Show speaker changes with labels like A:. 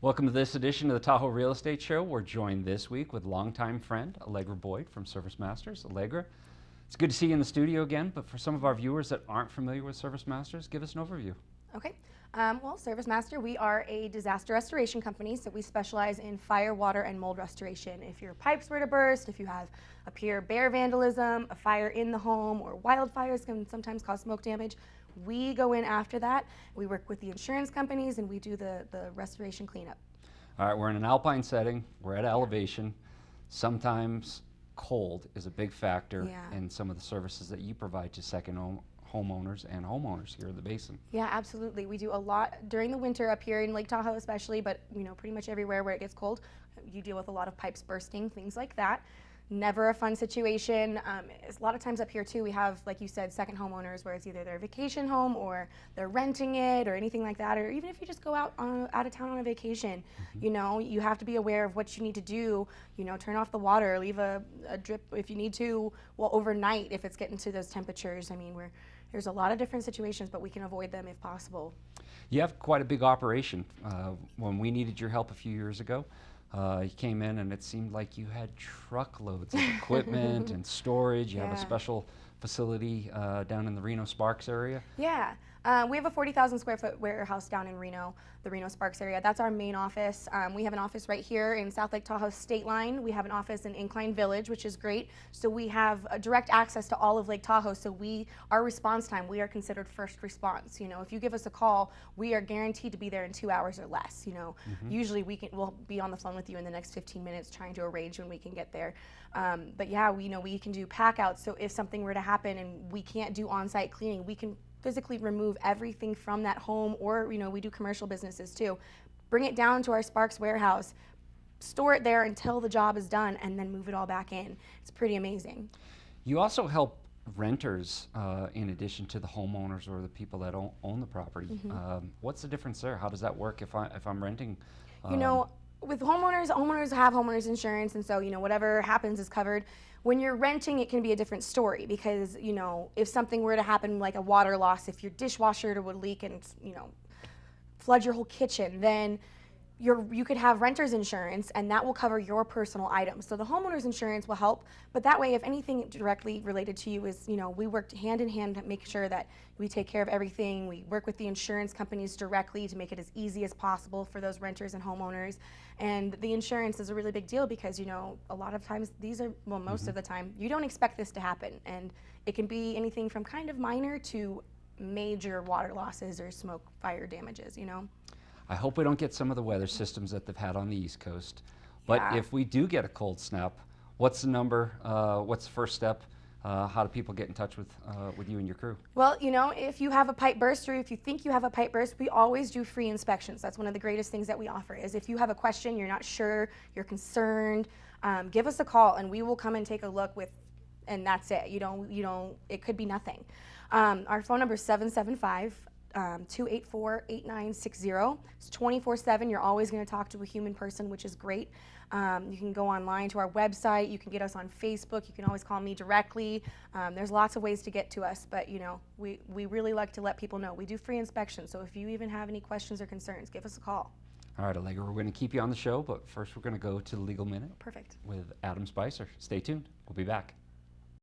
A: Welcome to this edition of the Tahoe Real Estate Show. We're joined this week with longtime friend Allegra Boyd from ServiceMasters. Allegra, it's good to see you in the studio again, but for some of our viewers that aren't familiar with ServiceMasters, give us an overview.
B: Okay. Well, ServiceMaster, we are a disaster restoration company, so we specialize in fire, water, and mold restoration. If your pipes were to burst, if you have a pure bear vandalism, a fire in the home, or wildfires can sometimes cause smoke damage, we go in after that. We work with the insurance companies, and we do the restoration cleanup.
A: All right, we're in an alpine setting. We're at elevation. Sometimes cold is a big factor in some of the services that you provide to second homeowners and homeowners here in the basin.
B: Yeah, absolutely. We do a lot during the winter up here in Lake Tahoe especially, but pretty much everywhere where it gets cold, you deal with a lot of pipes bursting, things like that. Never a fun situation. A lot of times up here too, we have, like you said, second homeowners where it's either their vacation home or they're renting it or anything like that, or even if you just go out of town on a vacation, you have to be aware of what you need to do. Turn off the water, leave a drip if you need to, well, overnight if it's getting to those temperatures. I mean, there's a lot of different situations, but we can avoid them if possible.
A: You have quite a big operation. When we needed your help a few years ago, you came in and it seemed like you had truckloads of equipment and storage. You have a special facility down in the Reno Sparks area.
B: Yeah. We have a 40,000 square foot warehouse down in Reno, the Reno Sparks area. That's our main office. We have an office right here in South Lake Tahoe State Line. We have an office in Incline Village, which is great. So we have direct access to all of Lake Tahoe. So our response time, we are considered first response. If you give us a call, we are guaranteed to be there in 2 hours or less. Usually we'll be on the phone with you in the next 15 minutes trying to arrange when we can get there. But yeah, we can do pack outs. So if something were to happen and we can't do on-site cleaning, we can physically remove everything from that home, or we do commercial businesses too. Bring it down to our Sparks warehouse, store it there until the job is done, and then move it all back in. It's pretty amazing.
A: You also help renters in addition to the homeowners or the people that own the property. What's the difference there? How does that work if I'm renting?
B: With homeowners have homeowners insurance, and so whatever happens is covered. When you're renting, it can be a different story because if something were to happen, like a water loss, if your dishwasher would leak and flood your whole kitchen, then you could have renter's insurance, and that will cover your personal items. So the homeowner's insurance will help, but that way, if anything directly related to you is, we work hand in hand to make sure that we take care of everything. We work with the insurance companies directly to make it as easy as possible for those renters and homeowners. And the insurance is a really big deal because, a lot of times most of the time, you don't expect this to happen. And it can be anything from kind of minor to major water losses or smoke fire damages,
A: I hope we don't get some of the weather systems that they've had on the East Coast. But if we do get a cold snap, what's the number? What's the first step? How do people get in touch with you and your crew?
B: Well, if you have a pipe burst or if you think you have a pipe burst, we always do free inspections. That's one of the greatest things that we offer is if you have a question, you're not sure, you're concerned, give us a call and we will come and take a look and that's it. It could be nothing. Our phone number is 775-284-8960. It's 24/7. You're always going to talk to a human person, which is great. You can go online to our website. You can get us on Facebook. You can always call me directly. There's lots of ways to get to us, but we really like to let people know we do free inspections. So if you even have any questions or concerns, give us a call.
A: All right, Allegra, we're going to keep you on the show, but first we're going to go to the Legal Minute.
B: Perfect.
A: With Adam Spicer. Stay tuned. We'll be back.